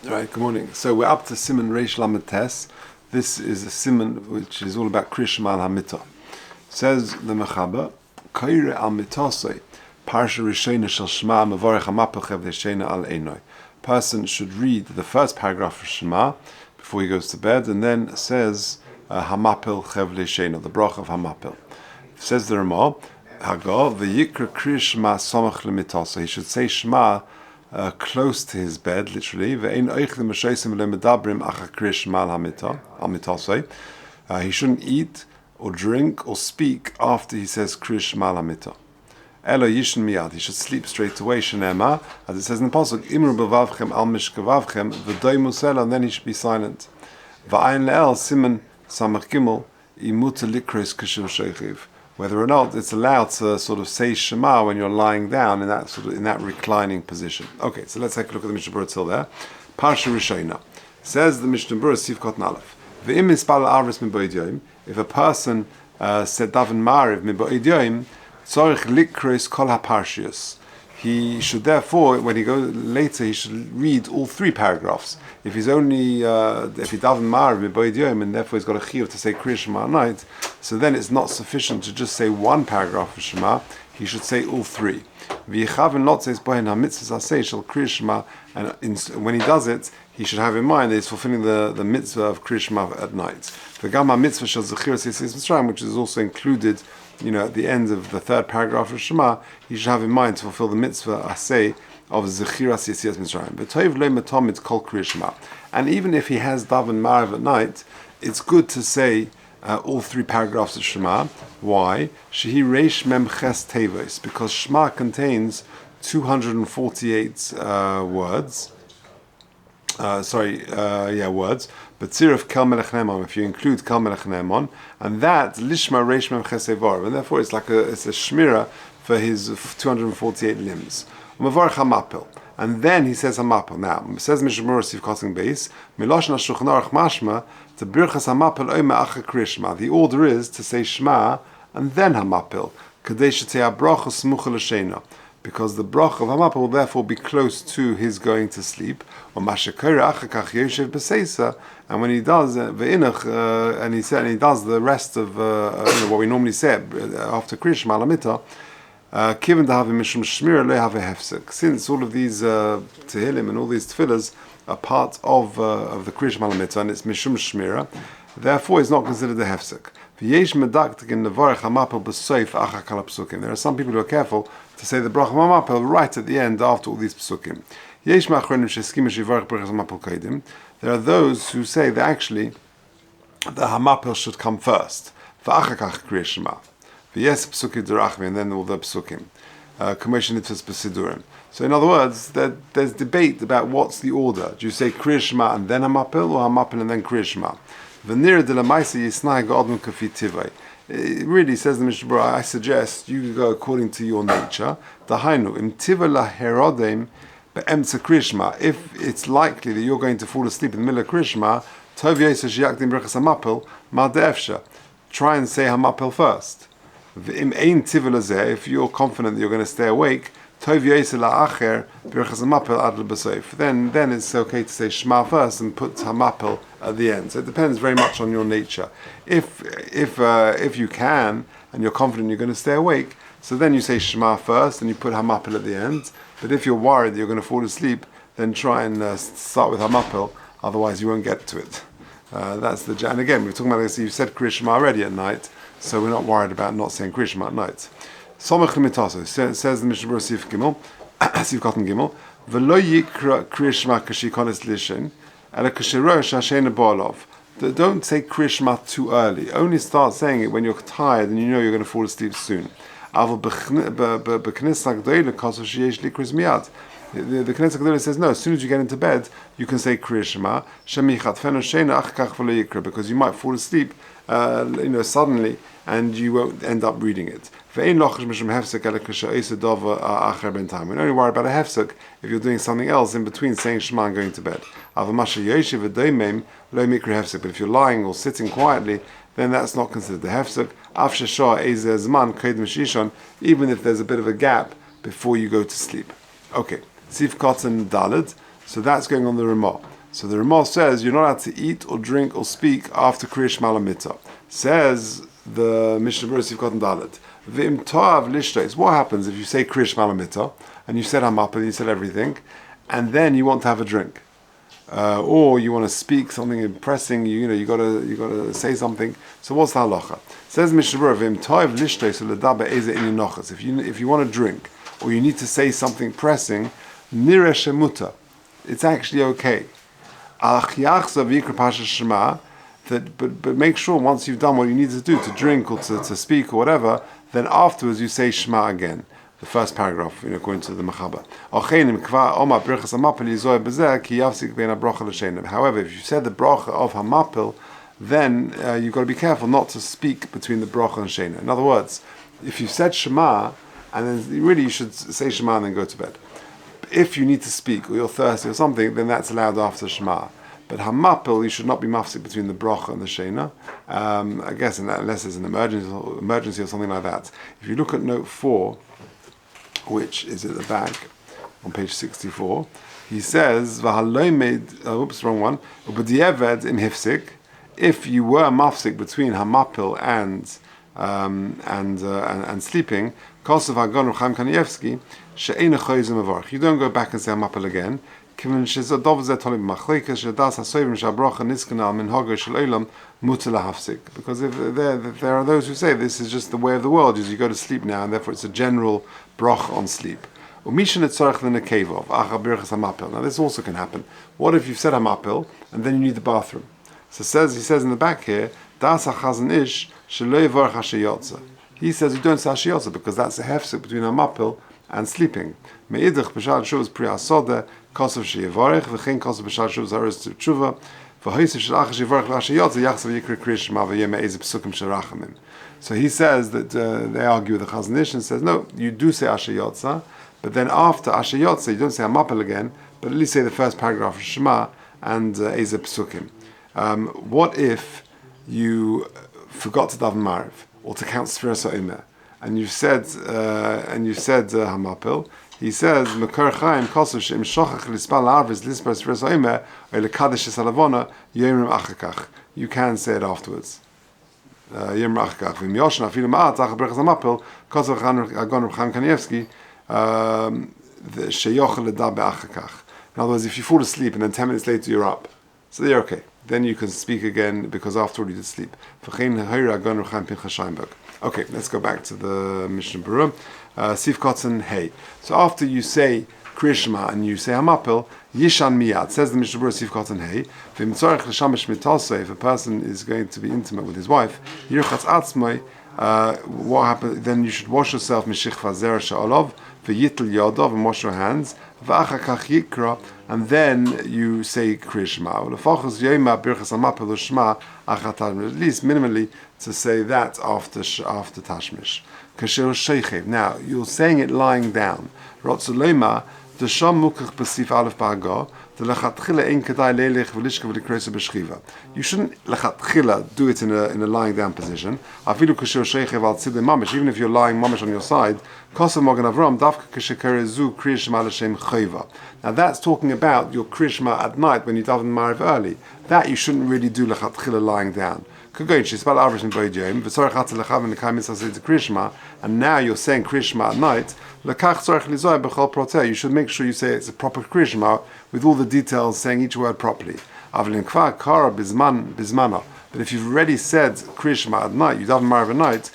All right, good morning. So we're up to Siman Reish Lamed Tes. This is a Siman which is all about Krias Shema and Hamitah. Says the Mechaber, Kaire al Mitosei, Parsha Rishona Shel Shema Mevorech Hamapel Chev Shena al Einoi. Person should read the first paragraph of Shema before he goes to bed, and then says Hamapel Chev Shena, the brach of Hamapel. Says the Ramah, Hagar v'yikra Krias Shema Somach LeMitosei. He should say Shema close to his bed, literally. He shouldn't eat or drink or speak after he says Krias Shema Hamitah. Elo yishin miyad. He should sleep straight away. Shenema, as it says in the pasuk, Imru bevavchem al mishkavavchem v'doimu sela, and then he should be silent. Va'ayin le'el siman samach gimel imuta likros kashiv sheichiv. Whether or not it's allowed to sort of say Shema when you're lying down in that reclining position. Okay, so let's take a look at the Mishnah Berurah till there. Parsha Rishona says the Mishnah Berurah Sif Kotan Aleph. Ve'im mispal arvis miboid yom. If a person said daven mariv miboid yom, tzorich likros kol haparshios. He should therefore, when he goes later, he should read all three paragraphs. If he's only, if he daven mariv miboid yom, and therefore he's got a chiyuv to say Krias Shema at night, so then it's not sufficient to just say one paragraph of Shema. He should say all three. And when he does it, he should have in mind that he's fulfilling the mitzvah of Krias Shema at night. Which is also included, at the end of the third paragraph of Shema, he should have in mind to fulfill the mitzvah aseh of Zechiras Yetzias Mitzrayim. And even if he has daven mariv at night, it's good to say all three paragraphs of Shema. Why? Shehi Reish Mem Ches Tevos, because Shema contains 248 words. Words. But Tziruf Kel Melech Ne'emon, if you include Kel Melech Ne'emon, and that Lishma Reish Mem Ches Evar, and therefore it's a shmira for his 248 limbs. Mevorech Hamapel. And then he says Hamapel. Now, says Mishnah Berurah Sif Kotan Beis, Miloshna Shulchan Aruch Mashma, to Birchas Hamapel Oime Acha Krias Shema. The order is to say Shema and then Hamapel. Kadesh Tea Bracha Smucha L'Shena. Because the brach of Hamapel will therefore be close to his going to sleep. And when he does and he does the rest of what we normally say after Krias Shema Hamitah, given to have a mishum shmira, le have a hefsek. Since all of these tehillim and all these tefillahs are part of the Krias Shema Hamitah and it's mishum shmira, therefore it's not considered a hefsek. There are some people who are careful to say the brach of Hamapel right at the end after all these psukim. There are those who say that actually the Hamapel should come first. And then all the psukim. So in other words, there's debate about what's the order. Do you say Krias Shema and then Hamapel, or Hamapel and then Krias Shema? It really says the Mishnah Berurah, I suggest you go according to your nature. If it's likely that you're going to fall asleep in the middle of Krias Shema, try and say Hamapel first. If you're confident that you're going to stay awake, then it's okay to say Shema first and put Hamapel at the end. So it depends very much on your nature. If you can and you're confident you're going to stay awake, so then you say Shema first and you put Hamapel at the end. But if you're worried that you're going to fall asleep, then try and start with Hamapel. Otherwise, you won't get to it. That's the. And again, we're talking about this. You've said Krias Shema already at night, so we're not worried about not saying Krias Shema at night. Somach Limitaso says the Mishnah Berurah Sif Gimel, Sif Kotan Gimel, V'lo yikra Krias Shema kashikonis lishin, ela kashirosh hashena ba'alov. Don't say Krias Shema too early. Only start saying it when you're tired and you know you're going to fall asleep soon. The Knesset HaGedolah says no. As soon as you get into bed, you can say Krias Shema. Because you might fall asleep, suddenly, and you won't end up reading it. We only worry about a hefsek if you're doing something else in between saying Shema and going to bed. But if you're lying or sitting quietly, then that's not considered the hefsek. Even if there's a bit of a gap before you go to sleep. Okay, Sif Kotan Daled. So that's going on the Ramah. So the Ramah says you're not allowed to eat or drink or speak after Krias Shema Hamitah. Says the Mishnah Berurah Sivkot and Dalet. V'im to'av lishtais. What happens if you say Krias Shema Hamitah and you said Hamapil and you said everything, and then you want to have a drink, or you want to speak something impressing? You gotta say something. So what's the halacha? Says Mishnah Berurah V'im to'av lishtais u'ledaber eze inu nochas. If you want to drink or you need to say something pressing, nireh shemuta. It's actually okay. But make sure once you've done what you need to do, to drink or to speak or whatever, then afterwards you say Shema again, the first paragraph, according to the Mechaber. However, if you said the bracha of Hamapil, then you've got to be careful not to speak between the bracha and Shena. In other words, if you said Shema, and then really you should say Shema and then go to bed. If you need to speak or you're thirsty or something, then that's allowed after Shema. But Hamapil, you should not be mafsik between the bracha and the Shena. I guess unless there's an emergency or something like that. If you look at note 4, which is at the back on page 64, he says, wrong one. Im hifsik. If you were mafsik between Hamapil and sleeping, Kosov Hagon Chaim Kanievsky, She'ena Choyzim Avarch. You don't go back and say Hamapil again. There are because if there are those who say this is just the way of the world, is you go to sleep now, and therefore it's a general brach on sleep. Now this also can happen. What if you've said Hamapil and then you need the bathroom? So he says in the back here, he says you don't say Hashiyotza because that's a hefsek between Hamapil and sleeping. Me'idach b'shal shuvas pri'asodeh kosav sheyevarech v'chein kosav b'shal shuvas haris t'tshuva v'hoysev shel achas sheyevarech l'ashiyotza yachsav yikra Krias Shema v'yeh me'ezeh psukim sherachamim. So he says that they argue with the Chazon Ish and says no, you do say Ashiyotza, but then after Ashiyotza you don't say Hamapil again, but at least say the first paragraph of Shema and ezeh psukim. What if you forgot to daven Mariv or to count Sfiras HaOmer? And you said Hamapil. He says Mekor Chaim Kosush Im Shochach Lispal Arvis Lispar Sfiras HaOmer or Lekadesh Salavona Yomrim Achakach. You can say it afterwards. Yomrim Achakach. V'im Yoshna Afilu Ma'at Ach Berachas Hamapil Kosuv Hagon Chaim Kanievsky Sheyochel Ledaber Achakach. In other words, if you fall asleep and then 10 minutes later you're up, so you're okay. Then you can speak again because after all you did sleep. Okay, let's go back to the Mishnah Berurah. Sif Kotzen Hey. So after you say Krias Shema and you say Hamapil, Yishan Miyad. Says the Mishnah Berurah Sif Kotzen Hey. If a person is going to be intimate with his wife, what happens? Then you should wash yourself Mishichva Zera Sha'olov, V'yitl Yodov, and wash your hands, V'achakach Yikra, and then you say Krias Shema. At least minimally to say that after Tashmish. Now you're saying it lying down. Rotzulema Desham Mukach B'Sif Aleph Ba'Hagah. You shouldn't lechatchila do it in a lying down position. Even if you're lying mamish on your side. Now that's talking about your Krias Shema at night when you daven Mariv early. That you shouldn't really do lechatchila lying down. And now you're saying Krias Shema at night. You should make sure you say it's a proper Krias Shema with all the details, saying each word properly. But if you've already said Krias Shema at night, you daven Mariv at night,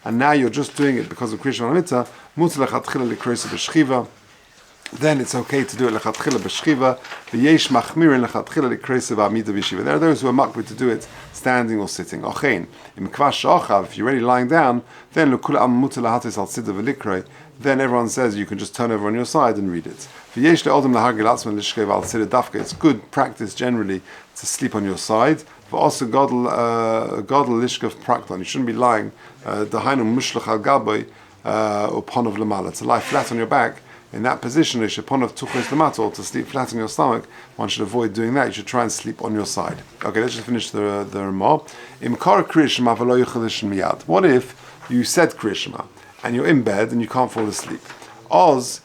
and now you're just doing it because of Krias Shema Hamitah, then it's okay to do it lechatchila b'shchiva. V'yesh machmirin lechatchila l'kreisa v'amida b'shiva. There are those who are makbid to do it standing or sitting. Ochein im kvash shochav. If you're already lying down, then l'kula am mutar lahatis al siddur v'likrei. Then everyone says you can just turn over on your side and read it. V'yesh le'odem lahargil atzman l'shkev al siddur dafka. It's good practice generally to sleep on your side. V'also godel lishkev prakton. You shouldn't be lying dahainu mushlach al gaboy or ponov lamala. To lie flat on your back. In that position, or to sleep flat on your stomach, one should avoid doing that. You should try and sleep on your side. Okay, let's just finish the Ramah. What if you said Krias Shema and you're in bed and you can't fall asleep? Oz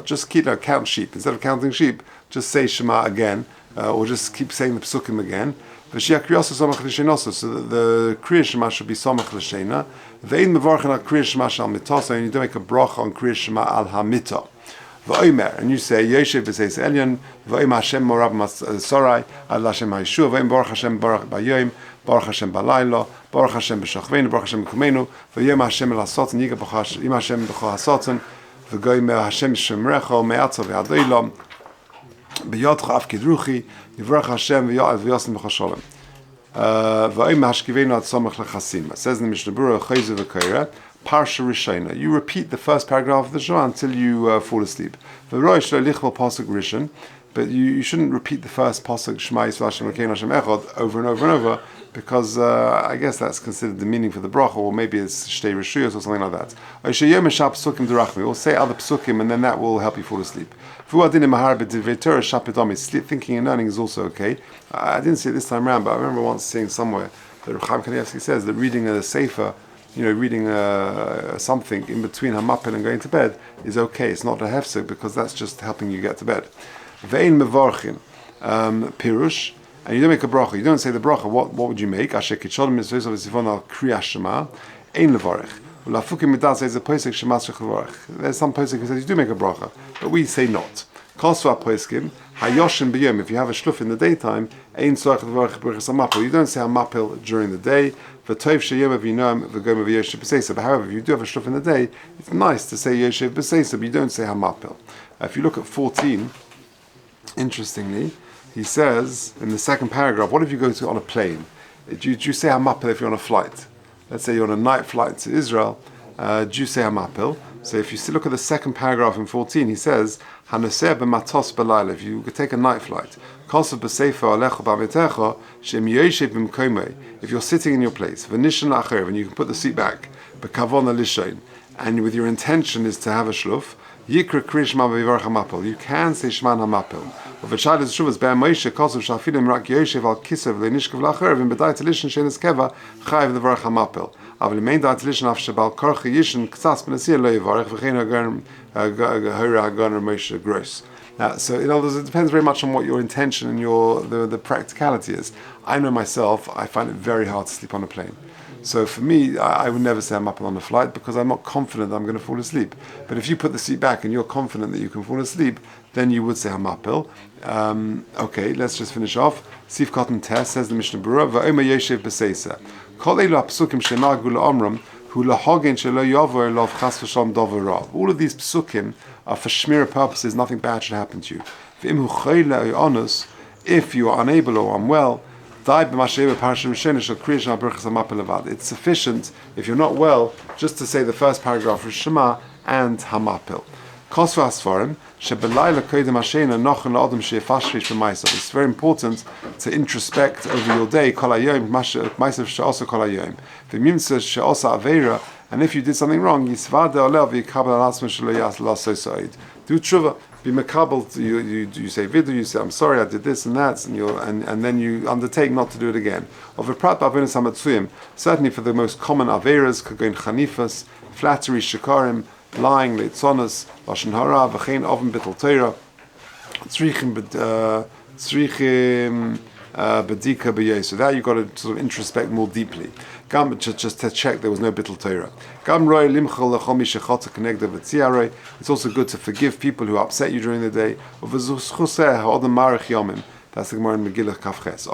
Just count sheep. Instead of counting sheep, just say Shema again, or just keep saying the psukim again. So that the Krias Shema should be Samach L'Shena. Ve'in mevarchen al Krias Shema shal Hamitah, and you don't make a bracha on Krias Shema al Hamitah. V'omer, and you say Yoshev b'seis Elyon, v'omer Hashem morab masorai, ad Hashem ha'yeshua, v'omer Baruch Hashem baruch b'yom, Baruch Hashem b'laylo, Baruch Hashem b'shachveinu, Baruch Hashem b'kumenu, v'yom Hashem el hasoten, yiga b'chol Hashem b'chol hasoten, v'goymer Hashem shemrecho me'atzo v'adoilom, b'yodcha af kidruchi, yivrach Hashem v'yosim b'chol sholem. V'omer hashkivenu ad somach lechasim. It says in the Mishnah Berurah, Chayzu v'koyra, Parsha Rishona. You repeat the first paragraph of the Shema until you fall asleep. V'roish lo lichval pasuk rishon, but you shouldn't repeat the first pasuk Shema Yisrael Hashem Elokeinu Hashem Echad over and over and over, because I guess that's considered the meaning for the bracha, or maybe it's Shtei Rishuyos or something like that. Or say other psukim, and then that will help you fall asleep. Thinking and learning is also okay. I didn't see it this time around, but I remember once seeing somewhere that Chaim says that reading a sefer, reading something in between Hamapil and going to bed is okay. It's not a hefsek, because that's just helping you get to bed. Ve'in mevarchin pirush, and you don't make a bracha. You don't say the bracha. What would you make? Asher kitshol mitzvos of sifon al Krias Shema ein levarich. Ulafukim midat says a posek shemas levarich. There's some posek who says you do make a bracha, but we say not. Kosva poskim hayoshin b'yom. If you have a shluf in the daytime, ein tzorach levarich b'richas hamapil. You don't say hamapil during the day. But however, if you do have a shluf in the day, it's nice to say Yoshev b'seisa, but you don't say hamapil. If you look at 14, interestingly, he says in the second paragraph, what if you go on a plane? Do you say hamapil if you're on a flight? Let's say you're on a night flight to Israel, do you say hamapil? So if you look at the second paragraph in 14, he says, Hanoseh b'matos b'layla, if you could take a night flight, Kosav b'sefer alecha b'avitecha, shem yoshev b'mkomei, if you're sitting in your place, v'nishan la'acher, and you can put the seat back, b'kavona lishain, and with your intention is to have a shluf, yikra krias shema v'yivarach hamapil, you can say shema hamapil. V'v'chad is shuvas be'er Moshe, Kosav shafilim rak yoshev al kisav le'nishkav la'acher, v'bedai t'lishan she'en eskeva, chayiv v'yivarach hamapil. Aber the main dietitian after Bal Korche Yishin Ktsas Benasir Lo Yivarech V'chein Hagan Moshe Gross. So in other words, it depends very much on what your intention and the practicality is. I know myself, I find it very hard to sleep on a plane. So for me, I would never say I'm up on a flight, because I'm not confident that I'm going to fall asleep. But if you put the seat back and you're confident that you can fall asleep, then you would say Hamapil. Okay, let's just finish off. Sif Cotton Test says the Mishnah Berurah, Va'omer Yoshev b'seisa. All of these psukim are for shmira purposes, nothing bad should happen to you. If you are unable or unwell, it's sufficient, if you're not well, just to say the first paragraph of Shema and Hamapil. It's very important to introspect over your day. And if you did something wrong, do tshuva, be makabel. You say vidu, you say I'm sorry, I did this and that, and then you undertake not to do it again. Certainly for the most common averas, kagoin chanifas, flattery, shikarim, lying, leitzonas, lashon hara, v'chein oven bittul Torah, tzrichim bedika b'yeh. So that you've got to sort of introspect more deeply. Just to check there was no bittul Torah. It's also good to forgive people who upset you during the day. That's the Gemara in Megillah Kafches.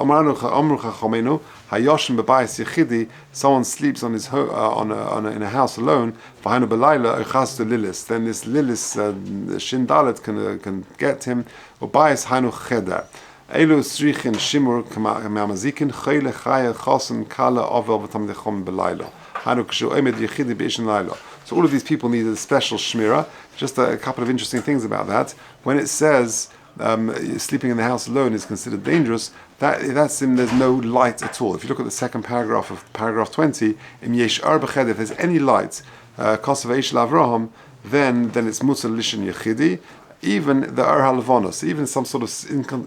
Someone sleeps on his in a house alone. Then this lilis shin dalet can get him. Elu strichin shimur k'mamazikin choyle chaya chosen kala ovel v'tamdechom belayla. Hanu k'shu emed yechidi b'ishin layla. So all of these people needed a special shmira. Just a couple of interesting things about that. When it says sleeping in the house alone is considered dangerous, that's in there's no light at all. If you look at the second paragraph of paragraph 20, im yesh ar b'ched, if there's any light, kosav eish l'Avraham, then it's mutzah lishin yechidi. Even the Ar HaLevonos, even some sort of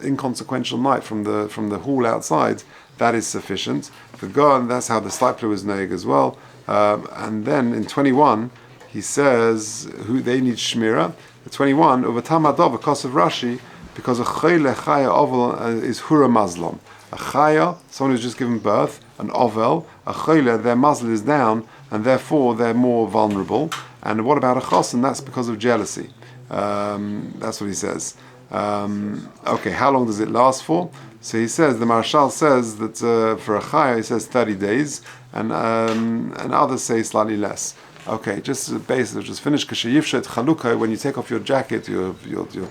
inconsequential night from the hall outside, that is sufficient. For God, that's how the Stipler was naig as well. And then in 21, he says who they need shmira. 21, uvatam adov, because of Rashi, because a chayla chaya ovel is hura mazlom. A chaya, someone who's just given birth, an ovel, a chayla, their muzzle is down, and therefore they're more vulnerable. And what about a chosin? That's because of jealousy. That's what he says. Okay, how long does it last for? So he says, the Marshal says that for a chaya, he says 30 days, and others say slightly less. Okay, just basically, just finish. When you take off your jacket, your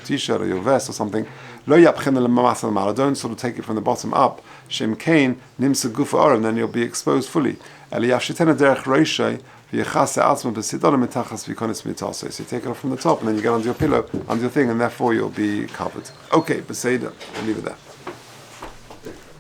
t-shirt or your vest or something, don't sort of take it from the bottom up. Shem kain nimsa gufa orim, then you'll be exposed fully. So you take it off from the top, and then you get under your pillow, under your thing, and therefore you'll be covered. Okay, Beseda, we'll leave it there.